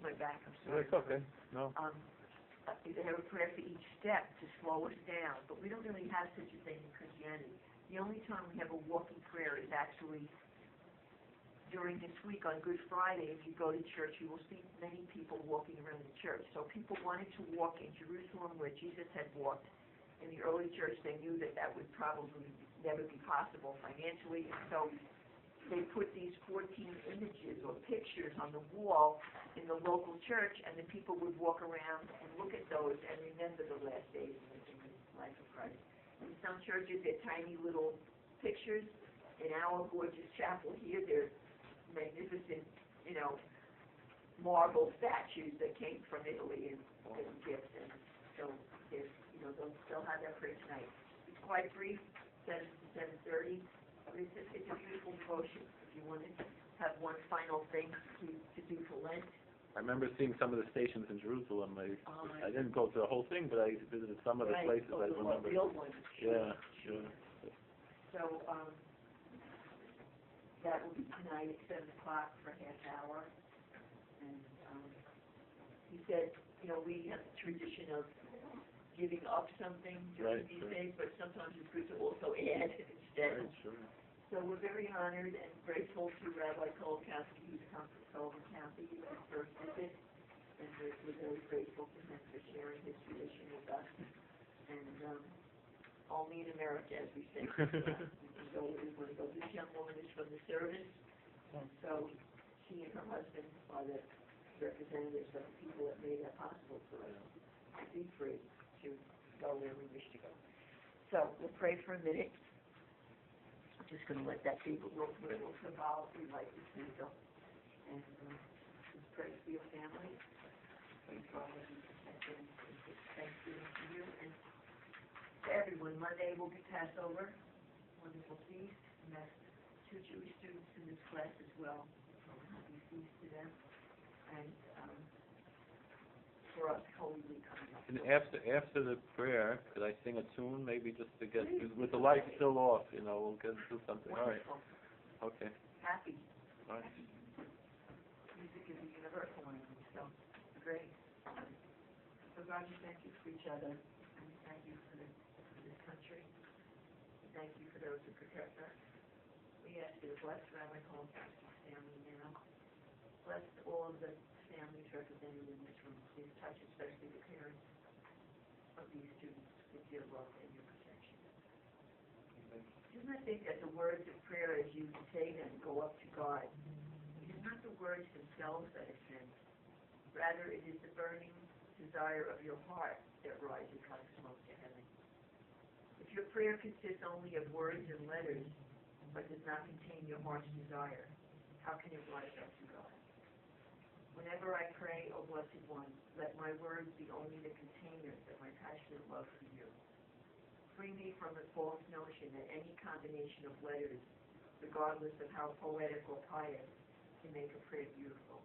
my back. I'm sorry. It's okay. No. They have a prayer for each step to slow us down, but we don't really have such a thing in Christianity. The only time we have a walking prayer is actually during this week on Good Friday. If you go to church, you will see many people walking around the church. So people wanted to walk in Jerusalem where Jesus had walked. In the early church, they knew that that would probably never be possible financially, and so they put these 14 images or pictures on the wall in the local church, and the people would walk around and look at those and remember the last days in the life of Christ. In some churches, they're tiny little pictures. In our gorgeous chapel here, they're magnificent, marble statues that came from Italy and gifts. And so there's, they'll have that prayer tonight. It's quite brief, 7 to 7:30. It's a beautiful devotion. If you want to have one final thing to do for Lent. I remember seeing some of the stations in Jerusalem. I didn't go to the whole thing, but I visited some of the places. I remember. The old ones. Yeah, sure. So that will be tonight at 7 o'clock for a half hour. And he said, we have the tradition of giving up something during these days, but sometimes it's good to also add instead. Right, sure. So we're very honored and grateful to Rabbi Kolakowski, who's come from Sullivan County, his first visit, and we're very grateful to him for sharing his tradition with us. And only in America, as we say. We want to go. This young woman is from the service, and so she and her husband are the representatives of the people that made that possible for us to be free to go where we wish to go. So we'll pray for a minute. I'm just going to let that be, but we'll symbolically light this candle. And just pray for your family. Pray for all of you. Thanksgiving to you and to everyone. Monday will be Passover, wonderful feast, and that's 2 Jewish students in this class as well. So happy feast to them. And for us, Holy Week coming up. And after the prayer, could I sing a tune, maybe just to get, with the light still off, we'll get to something. Wonderful. All right. Okay. Happy. All right. Music is a universal language, so great. So God, we thank you for each other, and we thank you for this country. We thank you for those who protect us. We ask you to bless Rabbi Kolakowski's family now. Bless all of the families represented in this room. Please touch especially the parents of these students with your love and your protection. Do not think that the words of prayer as you say them go up to God. It is not the words themselves that ascend. Rather, it is the burning desire of your heart that rises like smoke to heaven. If your prayer consists only of words and letters, but does not contain your heart's desire, how can it rise up to God? Whenever I pray, O Blessed One, let my words be only the containers of my passionate love for you. Free me from the false notion that any combination of letters, regardless of how poetic or pious, can make a prayer beautiful.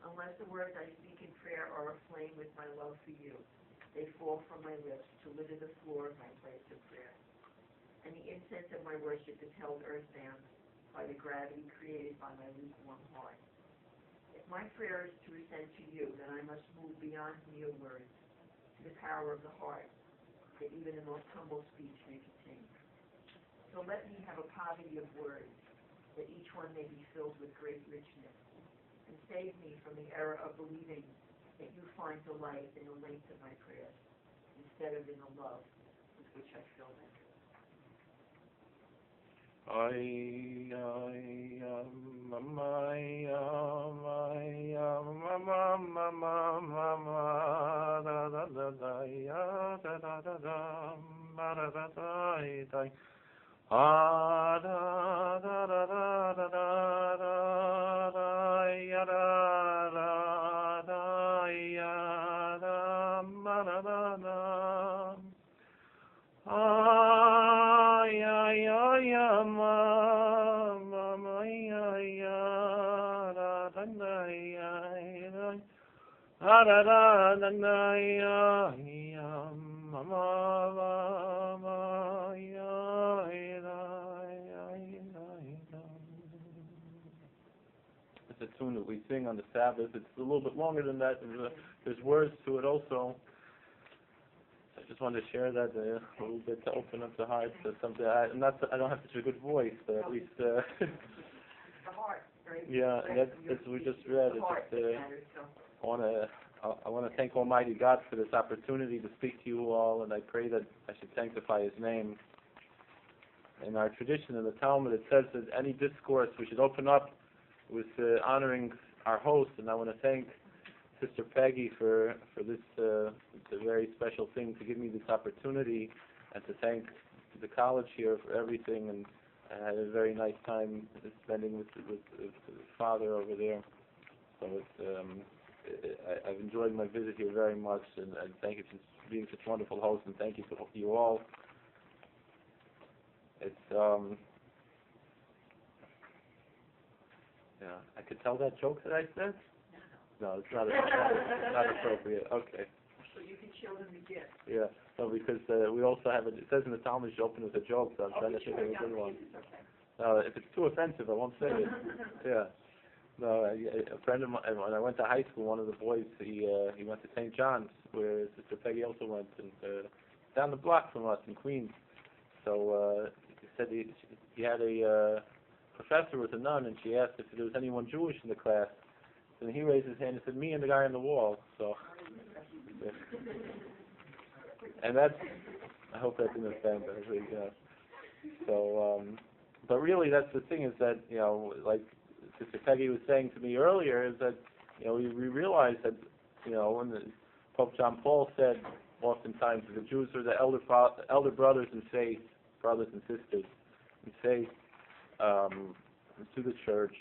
Unless the words I speak in prayer are aflame with my love for you, they fall from my lips to litter the floor of my place of prayer. And the incense of my worship is held earthbound by the gravity created by my lukewarm heart. If my prayer is to ascend to you, then I must move beyond mere words to the power of the heart that even the most humble speech may contain. So let me have a poverty of words, that each one may be filled with great richness, and save me from the error of believing that you find delight in the length of my prayers, instead of in the love with which I fill them. It's a tune that we sing on the Sabbath. It's a little bit longer than that. There's words to it also. I just wanted to share that a little bit to open up the heart to something. I don't have such a good voice, but at least. The heart, right? Yeah, and that's what we just read. I want to thank Almighty God for this opportunity to speak to you all, and I pray that I should sanctify His name. In our tradition in the Talmud, it says that any discourse we should open up with honoring our host, and I want to thank Sister Peggy for this it's a very special thing to give me this opportunity, and to thank the college here for everything. And I had a very nice time spending with Father over there. So I've enjoyed my visit here very much, and thank you for being such a wonderful host, and thank you for you all. It's yeah, I could tell that joke that I said. No, it's not appropriate. Okay. So you can show them the gift. Yeah, no, because we also have it says in the Talmud you open with a joke, so I'm trying to think of a good one. If it's too offensive, I won't say it. Yeah. No, a friend of mine, when I went to high school, one of the boys, he went to St. John's, where Sister Peggy also went, and down the block from us in Queens. So he said he had a professor was a nun, and she asked if there was anyone Jewish in the class. And he raised his hand and said, "Me and the guy on the wall." So, yeah. And that's, I hope that didn't offend, but so, but really, that's the thing, is that, like Sister Peggy was saying to me earlier, is that, we realize that, when Pope John Paul said, oftentimes the Jews are the elder brothers in faith, brothers and sisters in faith, to the church,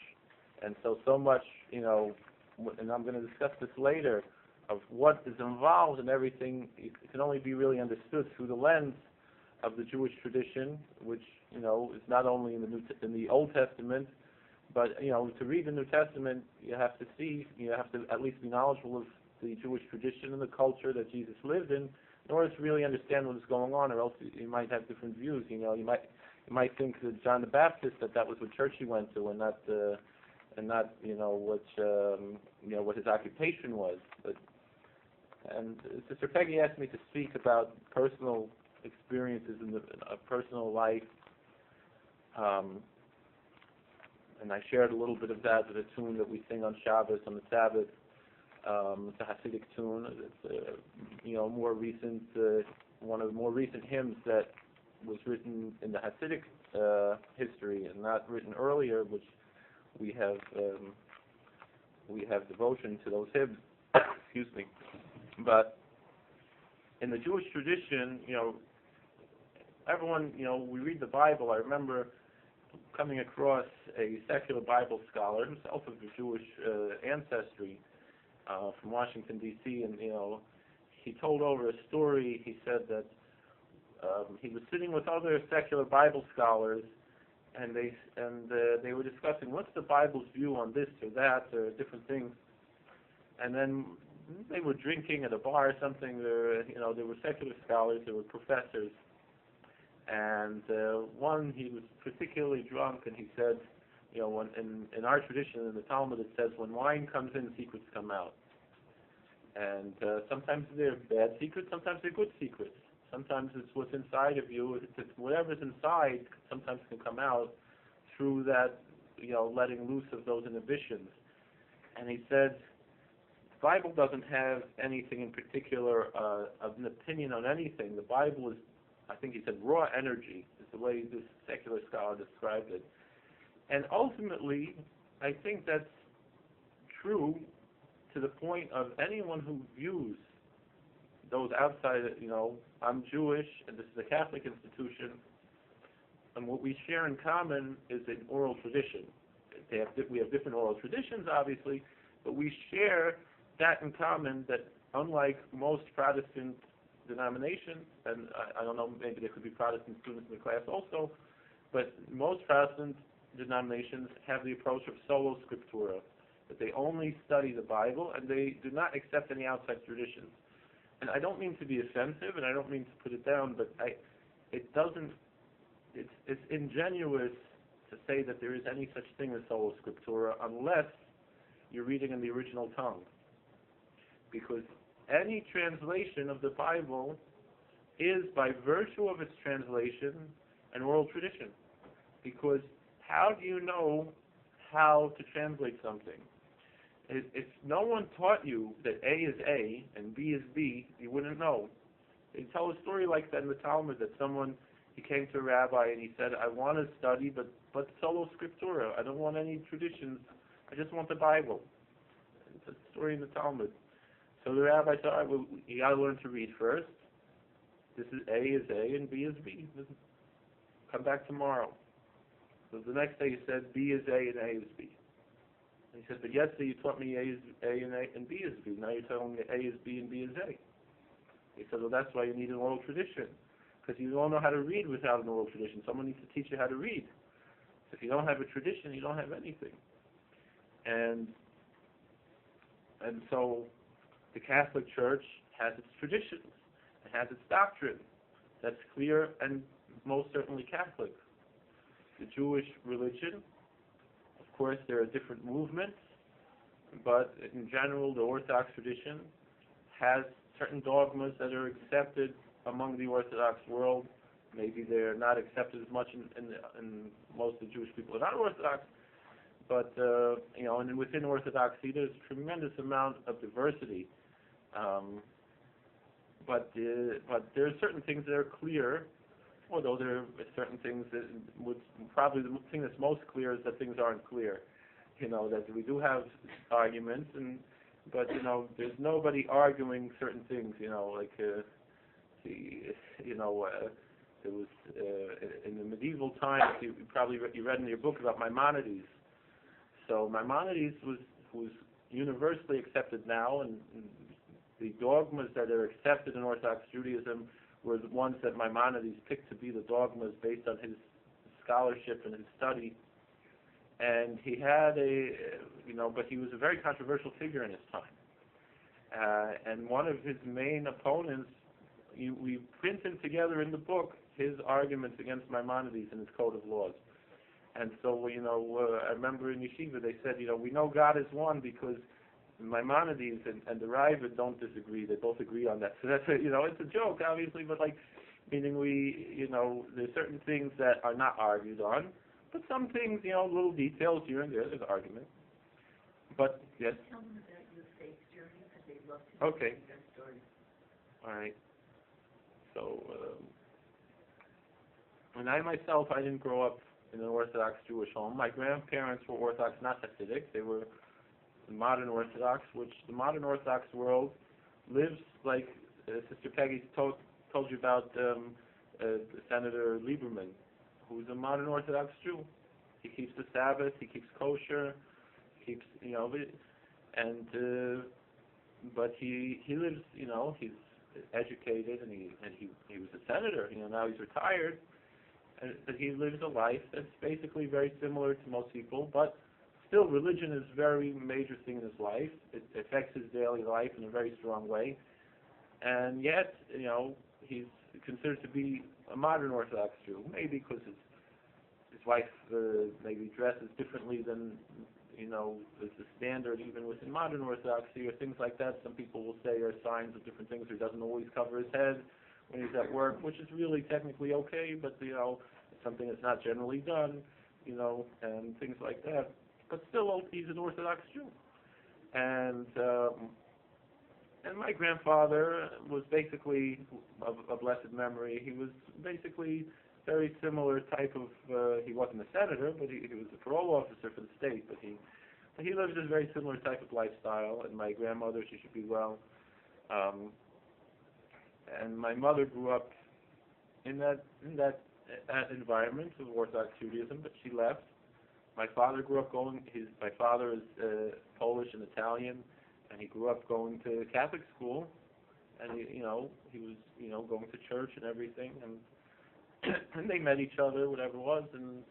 and so much, and I'm going to discuss this later, of what is involved in everything. It can only be really understood through the lens of the Jewish tradition, which is not only in the Old Testament, but to read the New Testament, you have to at least be knowledgeable of the Jewish tradition and the culture that Jesus lived in order to really understand what is going on, or else you might have different views. You might think that John the Baptist, that was what church he went to, and not what his occupation was. And Sister Peggy asked me to speak about personal experiences in a personal life, and I shared a little bit of that with a tune that we sing on Shabbos, on the Sabbath. It's a Hasidic tune. It's more recent, one of the more recent hymns that was written in the Hasidic history, and not written earlier, which we have devotion to those hymns. Excuse me. But in the Jewish tradition, everyone, we read the Bible. I remember coming across a secular Bible scholar, himself of Jewish ancestry, from Washington D.C., and he told over a story. He said that he was sitting with other secular Bible scholars, and they were discussing what's the Bible's view on this or that or different things, and then they were drinking at a bar or something. There were secular scholars, there were professors, and one, he was particularly drunk, and he said, when in our tradition in the Talmud it says when wine comes in, secrets come out, and sometimes they're bad secrets, sometimes they're good secrets. Sometimes it's what's inside of you. It's whatever's inside sometimes can come out through that, letting loose of those inhibitions. And he said, the Bible doesn't have anything in particular of an opinion on anything. The Bible is, I think he said, raw energy, is the way this secular scholar described it. And ultimately, I think that's true to the point of anyone who views those outside, I'm Jewish, and this is a Catholic institution, and what we share in common is an oral tradition. We have different oral traditions, obviously, but we share that in common, that unlike most Protestant denominations, and I don't know, maybe there could be Protestant students in the class also, but most Protestant denominations have the approach of solo scriptura, that they only study the Bible and they do not accept any outside traditions. And I don't mean to be offensive, and I don't mean to put it down, but it's ingenuous to say that there is any such thing as sola scriptura unless you're reading in the original tongue. Because any translation of the Bible is, by virtue of its translation, an oral tradition. Because how do you know how to translate something? If no one taught you that A is A and B is B, you wouldn't know. They tell a story like that in the Talmud, that he came to a rabbi and he said, I want to study, but solo scriptura. I don't want any traditions. I just want the Bible. It's a story in the Talmud. So the rabbi said, all right, well, you got to learn to read first. This is A is A and B is B. Come back tomorrow. So the next day he said, B is A and A is B. And he said, but yesterday you taught me A is A and B is B. Now you're telling me A is B and B is A. He said, well, that's why you need an oral tradition. Because you don't know how to read without an oral tradition. Someone needs to teach you how to read. So if you don't have a tradition, you don't have anything. And so the Catholic Church has its traditions. It has its doctrine. That's clear and most certainly Catholic. The Jewish religion, of course, there are different movements, but in general, the Orthodox tradition has certain dogmas that are accepted among the Orthodox world. Maybe they're not accepted as much in most of the Jewish people who are not Orthodox, but and within Orthodoxy, there's a tremendous amount of diversity. But there are certain things that are clear, although there are certain things that probably the thing that's most clear is that things aren't clear. That we do have arguments, but there's nobody arguing certain things. There was in the medieval times. You read in your book about Maimonides. So Maimonides was universally accepted now, and the dogmas that are accepted in Orthodox Judaism were the ones that Maimonides picked to be the dogmas based on his scholarship and his study. And he had but he was a very controversial figure in his time. And one of his main opponents, we printed together in the book his arguments against Maimonides and his code of laws. And so, I remember in Yeshiva they said, we know God is one because Maimonides and the Ravid don't disagree. They both agree on that. So that's it's a joke, obviously, but meaning there's certain things that are not argued on, but some things, little details here and there, there's argument. But yes. Tell them about your faith journey because they'd love to Okay. hear your story. All right. So, when I didn't grow up in an Orthodox Jewish home. My grandparents were Orthodox, not Hasidic. They were modern Orthodox, which the modern Orthodox world lives like Sister Peggy told you about Senator Lieberman, who's a modern Orthodox Jew. He keeps the Sabbath, he keeps kosher, but he lives, he's educated and he was a senator. Now he's retired, but he lives a life that's basically very similar to most people, but still religion is a very major thing in his life. It affects his daily life in a very strong way, and yet he's considered to be a modern Orthodox Jew, maybe because his wife maybe dresses differently than is the standard even within modern Orthodoxy, or things like that. Some people will say are signs of different things. He doesn't always cover his head when he's at work, which is really technically okay, but it's something that's not generally done, and things like that. But still, he's an Orthodox Jew, and my grandfather was basically of a blessed memory. He was basically very similar type of. He wasn't a senator, but he was a parole officer for the state. But he lived a very similar type of lifestyle. And my grandmother, she should be well. And my mother grew up in that environment of Orthodox Judaism, but she left. My father grew up my father is Polish and Italian, and he grew up going to Catholic school, and he was going to church and everything, and they met each other, whatever it was, and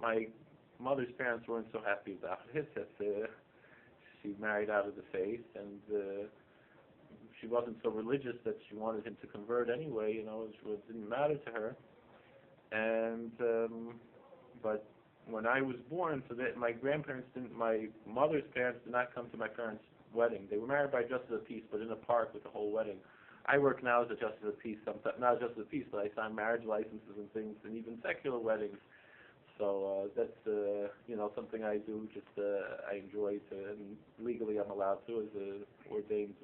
my mother's parents weren't so happy about it, that she married out of the faith, and she wasn't so religious that she wanted him to convert anyway, it didn't matter to her, and but when I was born, so that my mother's parents did not come to my parents' wedding. They were married by justice of the peace, but in a park with the whole wedding. I work now as a justice of the peace, sometimes not justice of the peace, but I sign marriage licenses and things, and even secular weddings. So that's something I do. Just I enjoy and legally I'm allowed to as a ordained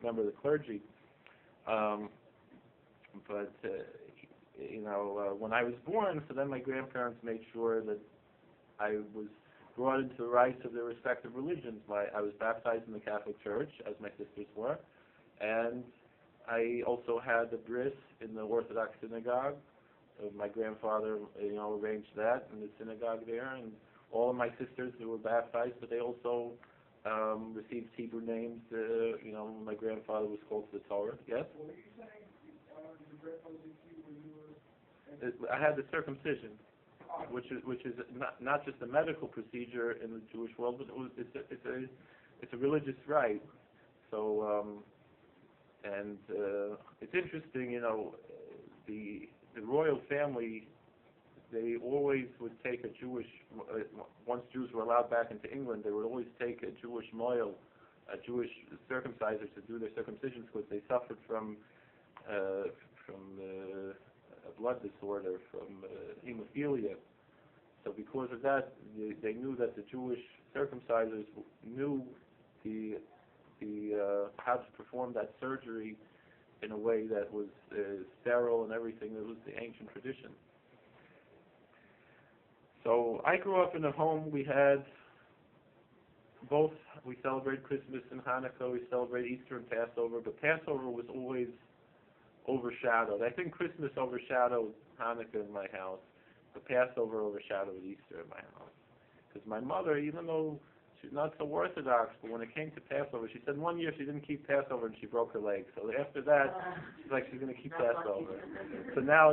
member of the clergy. But when I was born, so then my grandparents made sure that I was brought into the rites of their respective religions. I was baptized in the Catholic Church, as my sisters were, and I also had the bris in the Orthodox synagogue. My grandfather, arranged that in the synagogue there, and all of my sisters who were baptized, but they also received Hebrew names. My grandfather was called to the Torah. Yes. What were you saying? Your grandfather did you when you were? I had the circumcision, which is not just a medical procedure in the Jewish world, but it's a religious rite. So it's interesting, the royal family, they always would take a Jewish, once Jews were allowed back into England, they would always take a Jewish moil, a Jewish circumciser to do their circumcisions because they suffered from a blood disorder, from hemophilia. So because of that, they knew that the Jewish circumcisers knew how to perform that surgery in a way that was sterile and everything. That was the ancient tradition. So I grew up in a home. We had both. We celebrated Christmas and Hanukkah. We celebrated Easter and Passover. But Passover was always overshadowed. I think Christmas overshadowed Hanukkah in my house. But Passover overshadowed Easter in my house. Because my mother, even though she's not so Orthodox, but when it came to Passover, she said one year she didn't keep Passover and she broke her leg. So after that, she's like, she's going to keep Passover. So now,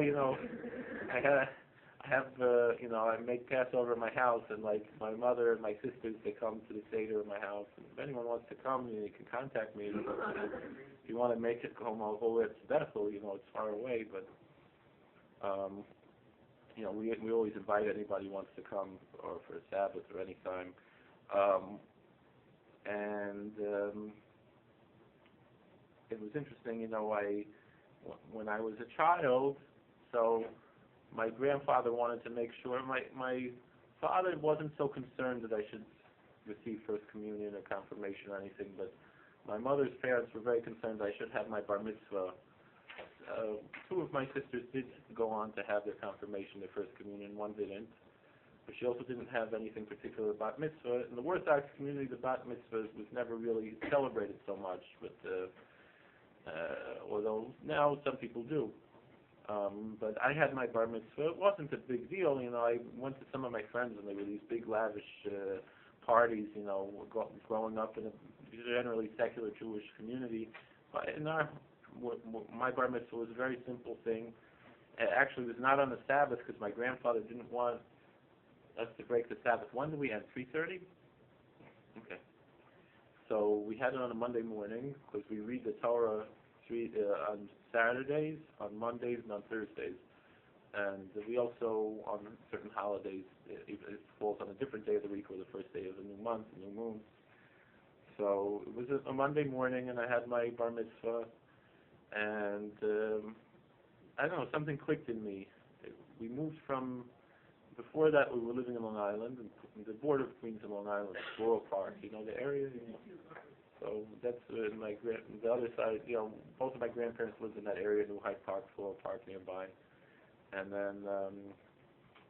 I make Passover in my house, and like my mother and my sisters, they come to the Seder in my house. And if anyone wants to come, you can contact me. If you want to make it home all the way to Bethel, it's far away, but we always invite anybody who wants to come, or for a Sabbath or any time. It was interesting, when I was a child, so my grandfather wanted to make sure, my father wasn't so concerned that I should receive First Communion or confirmation or anything, but my mother's parents were very concerned I should have my bar mitzvah. Two of my sisters did go on to have their confirmation, their First Communion, one didn't. But she also didn't have anything particular about mitzvah. In the Orthodox community, the bat mitzvah was never really celebrated so much, but although now some people do. But I had my bar mitzvah. It wasn't a big deal. I went to some of my friends, and they were these big, lavish parties, growing up in a generally secular Jewish community. But my bar mitzvah was a very simple thing. It actually was not on the Sabbath because my grandfather didn't want us to break the Sabbath. When do we end? 3:30? Okay. So we had it on a Monday morning because we read the Torah on Saturdays, on Mondays, and on Thursdays. And we also, on certain holidays, it falls on a different day of the week or the first day of the new month, the new moon. So it was a Monday morning, and I had my bar mitzvah. And I don't know, something clicked in me. We moved from... Before that, we were living in Long Island, and the border of Queens and Long Island, Borough Park, the area. So that's the other side. Both of my grandparents lived in that area, New Hyde Park, Floral Park nearby. And then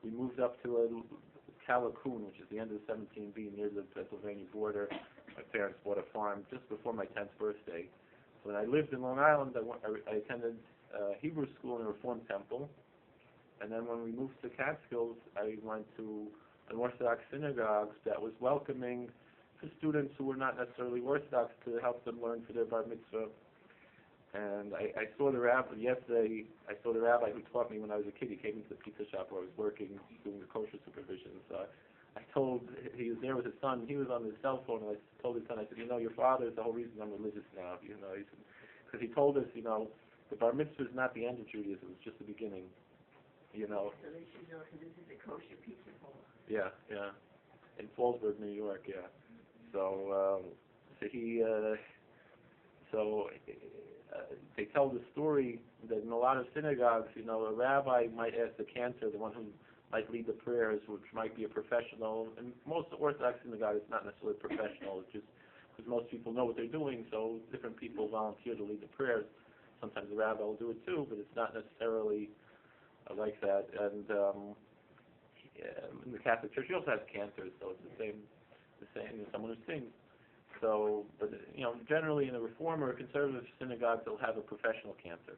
we moved up to Callicoon, which is the end of the 17B, near the Pennsylvania border. My parents bought a farm just before my 10th birthday. So when I lived in Long Island, I attended Hebrew school in a Reform temple. And then when we moved to Catskills, I went to an Orthodox synagogue that was welcoming to students who were not necessarily Orthodox to help them learn for their bar mitzvah. And I saw the rabbi yesterday. I saw the rabbi who taught me when I was a kid. He came into the pizza shop where I was working, doing the kosher supervision. So I told, he was there with his son. He was on his cell phone, and I told his son, I said, your father is the whole reason I'm religious now. Because he told us, the bar mitzvah is not the end of Judaism; it's just the beginning. you know. So they should know, because this is a kosher pizza hole. Yeah, yeah. In Fallsburg, New York, yeah. So, they tell the story that in a lot of synagogues, you know, a rabbi might ask the cantor, the one who might lead the prayers, which might be a professional. And most Orthodox synagogues, it's not necessarily professional. It's just because most people know what they're doing, so different people volunteer to lead the prayers. Sometimes the rabbi will do it too, but it's not necessarily like that. And in the Catholic Church, you also have cantors, so it's the same as someone who sings. So, but you know, generally in a Reform or a conservative synagogue, they'll have a professional cantor.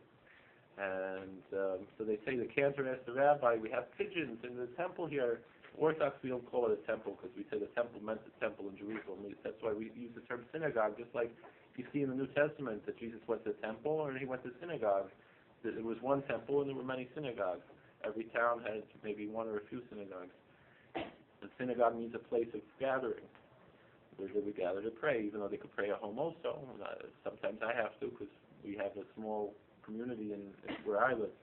And so they say the cantor asked the rabbi, "We have pigeons in the temple here." Orthodox, we don't call it a temple because we say the temple meant the temple in Jerusalem. That's why we use the term synagogue, just like you see in the New Testament that Jesus went to the temple or he went to synagogue. There was one temple and there were many synagogues. Every town had maybe one or a few synagogues. The synagogue means a place of gathering, where they would gather to pray, even though they could pray at home also. Sometimes I have to because we have a small community in where I live.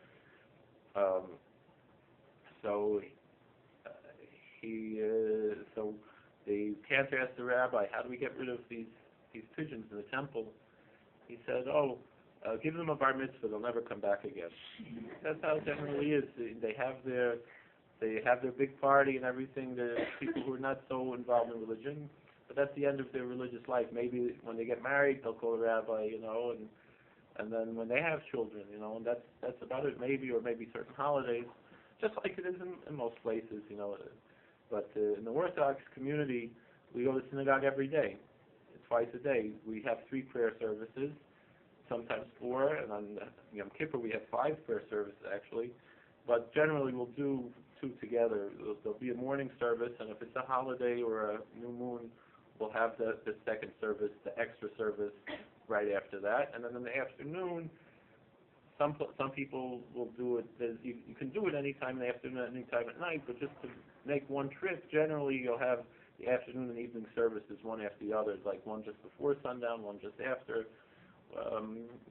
So the cantor asked the rabbi, "How do we get rid of these pigeons in the temple?" He said, "Give them a bar mitzvah; they'll never come back again." That's how it generally is. They have their big party and everything. The people who are not so involved in religion, but that's the end of their religious life. Maybe when they get married, they'll call the rabbi, you know, and then when they have children, you know, and that's about it. Maybe certain holidays, just like it is in most places, you know. But in the Orthodox community, we go to synagogue every day, twice a day. We have 3 prayer services, sometimes 4, and on Yom Kippur we have 5 prayer services actually. But generally we'll do 2 together. There'll be a morning service, and if it's a holiday or a new moon, we'll have the second service, the extra service, right after that. And then in the afternoon, some people will do it. You can do it anytime in the afternoon, anytime at night, but just to make one trip, generally you'll have the afternoon and evening services one after the other, like one just before sundown, one just after.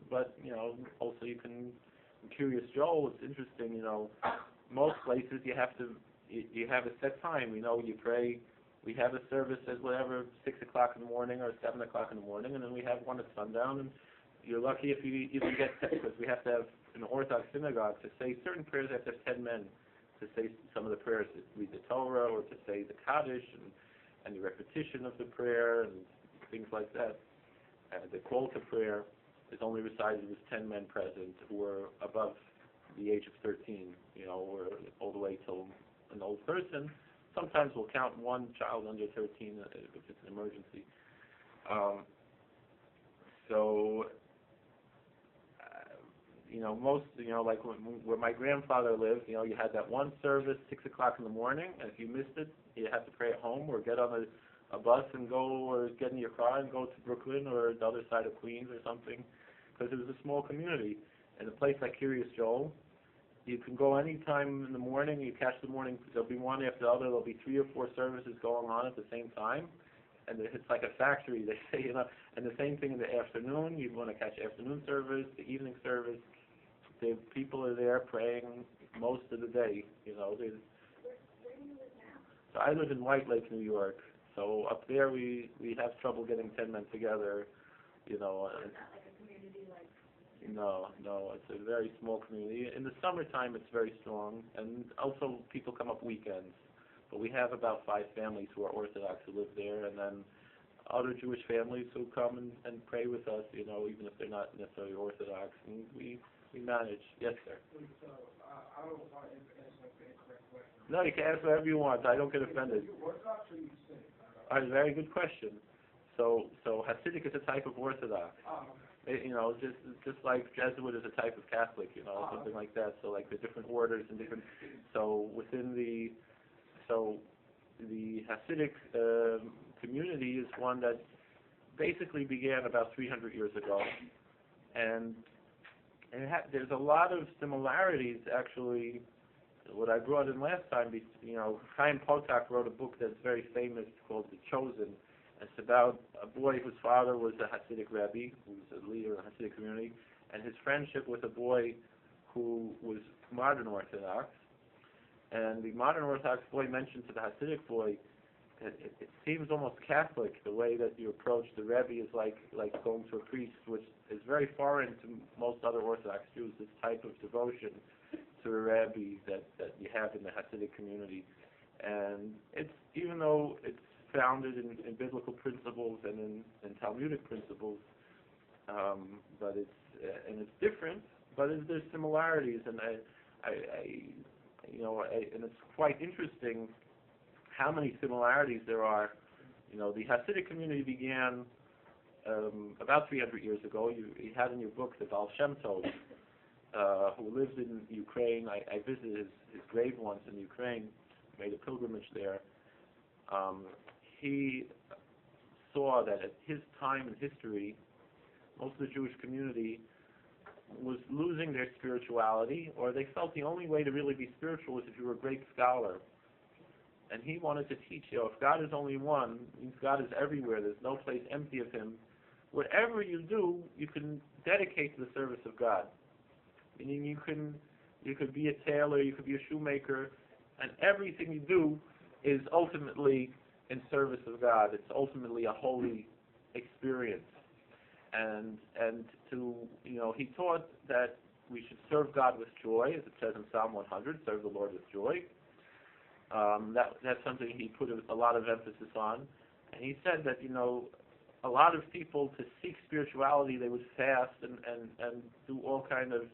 But, you know, also you can, in Curious Joel, it's interesting, you know, most places you have a set time, you know, you pray. We have a service at whatever, 6 o'clock in the morning or 7 o'clock in the morning, and then we have one at sundown, and you're lucky if you even get 10, because we have to have, in the Orthodox synagogue, to say certain prayers, you have to have 10 men to say some of the prayers, to read the Torah, or to say the Kaddish, and the repetition of the prayer, and things like that. And the call to prayer is only recited with 10 men present who are above the age of 13, you know, or all the way till an old person. Sometimes we'll count one child under 13 if it's an emergency. You know, most, you know, like where my grandfather lived, you know, you had that one service, 6 o'clock in the morning, and if you missed it, you had to pray at home or get on a bus and go, or get in your car and go to Brooklyn or the other side of Queens or something, because it was a small community. In a place like Curious Joel, you can go any time in the morning, you catch the morning, there'll be one after the other, there'll be 3 or 4 services going on at the same time, and it's like a factory, they say, you know, and the same thing in the afternoon, you want to catch afternoon service, the evening service, the people are there praying most of the day, you know. Where do you live now? So I live in White Lake, New York, so up there we have trouble getting 10 men together, you know. It's not like a community like... No, it's a very small community. In the summertime, it's very strong, and also people come up weekends. But we have about 5 families who are Orthodox who live there, and then other Jewish families who come and pray with us, you know, even if they're not necessarily Orthodox. And we manage. Yes, sir. So, I don't want to ask the incorrect question. No, you can ask whatever you want. I don't get offended. You Orthodox or you say? Very good question. So Hasidic is a type of Orthodox. You know, just like Jesuit is a type of Catholic, you know, something like that. So like the different orders and different. So within the Hasidic community is one that basically began about 300 years ago, and there's a lot of similarities actually. What I brought in last time, you know, Chaim Potok wrote a book that's very famous called The Chosen. It's about a boy whose father was a Hasidic Rebbe, who was a leader in the Hasidic community, and his friendship with a boy who was modern Orthodox, And the modern Orthodox boy mentioned to the Hasidic boy, it seems almost Catholic, the way that you approach the Rebbe is like going to a priest, which is very foreign to most other Orthodox Jews, this type of devotion to a Rebbe that you have in the Hasidic community. And it's, even though it's founded in biblical principles and in Talmudic principles, but it's different, but there's similarities, and and it's quite interesting how many similarities there are. The Hasidic community began about 300 years ago. You had in your book the Baal Shem Tov, who lived in Ukraine. I visited his grave once in Ukraine, made a pilgrimage there. He saw that at his time in history, most of the Jewish community was losing their spirituality, or they felt the only way to really be spiritual was if you were a great scholar. And he wanted to teach, if God is only one, means God is everywhere, there's no place empty of Him. Whatever you do, you can dedicate to the service of God. Meaning you could be a tailor, you could be a shoemaker, and everything you do is ultimately in service of God. It's ultimately a holy experience. And he taught that we should serve God with joy, as it says in Psalm 100, serve the Lord with joy. That's something he put a lot of emphasis on. And he said that, a lot of people, to seek spirituality, they would fast and do all kind of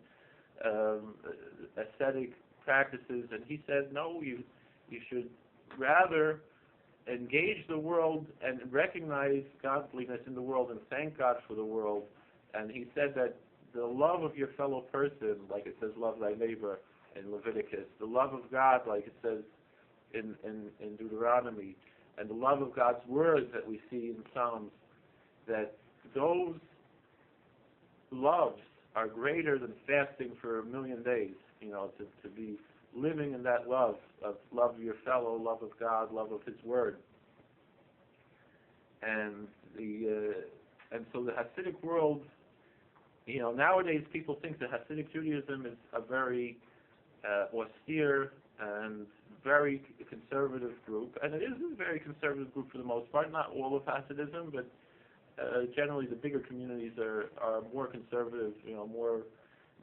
ascetic practices. And he said, no, you should rather engage the world and recognize godliness in the world and thank God for the world. And he said that the love of your fellow person, like it says, love thy neighbor in Leviticus, the love of God, like it says in Deuteronomy, and the love of God's word that we see in Psalms, that those loves are greater than fasting for 1,000,000 days, to be living in that love of your fellow, love of God, love of His word. And so the Hasidic world, nowadays people think that Hasidic Judaism is a very austere and very conservative group, and it is a very conservative group for the most part. Not all of Hasidism, but generally the bigger communities are more conservative, more.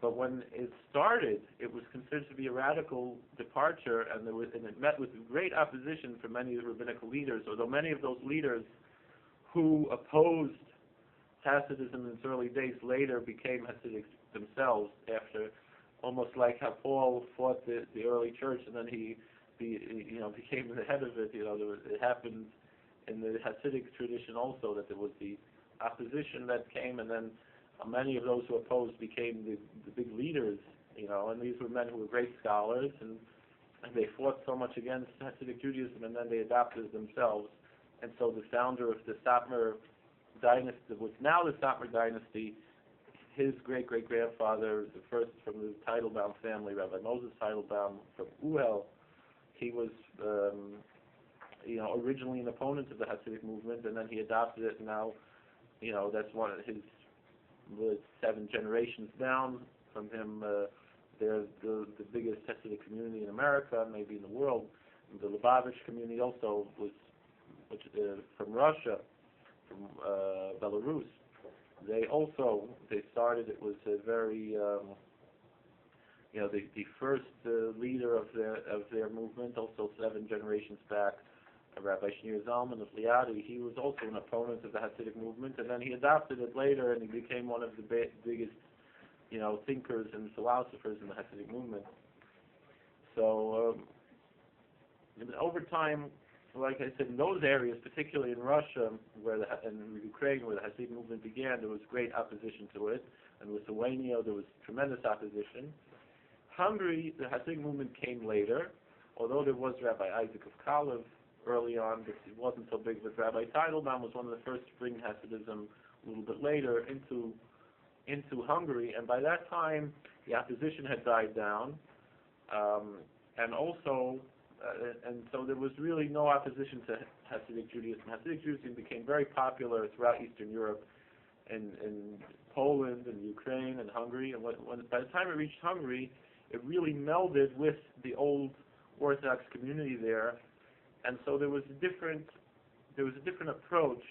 But when it started, it was considered to be a radical departure, and it met with great opposition from many of the rabbinical leaders, although many of those leaders who opposed Hasidism in its early days later became Hasidics themselves, after, almost like how Paul fought the early church, and then he became the head of it. It happened in the Hasidic tradition also, that there was the opposition that came, and then many of those who opposed became the big leaders, and these were men who were great scholars, and they fought so much against Hasidic Judaism, and then they adopted it themselves. And so the founder of the Satmar dynasty, what's now the Satmar dynasty, his great-great-grandfather, the first from the Teitelbaum family, Rabbi Moses Teitelbaum from Uhel, he was originally an opponent of the Hasidic movement, and then he adopted it, and now that's one of his 7 generations down from him. They're the biggest Hasidic community in America, maybe in the world. And the Lubavitch community also was from Russia, from Belarus. They started, it was a very, the first leader of their movement, also 7 generations back, Rabbi Shneur Zalman of Liadi, he was also an opponent of the Hasidic movement, and then he adopted it later, and he became one of the biggest, thinkers and philosophers in the Hasidic movement. So, over time, like I said, in those areas, particularly in Russia and Ukraine, where the Hasidic movement began, there was great opposition to it, and Lithuania, there was tremendous opposition. Hungary, the Hasidic movement came later, although there was Rabbi Isaac of Kalev early on, but it wasn't so big. But Rabbi Teitelbaum was one of the first to bring Hasidism a little bit later into Hungary, and by that time the opposition had died down, and so there was really no opposition to Hasidic Judaism. Hasidic Judaism became very popular throughout Eastern Europe, in Poland and Ukraine and Hungary, and by the time it reached Hungary, it really melded with the old Orthodox community there, and so there was a different approach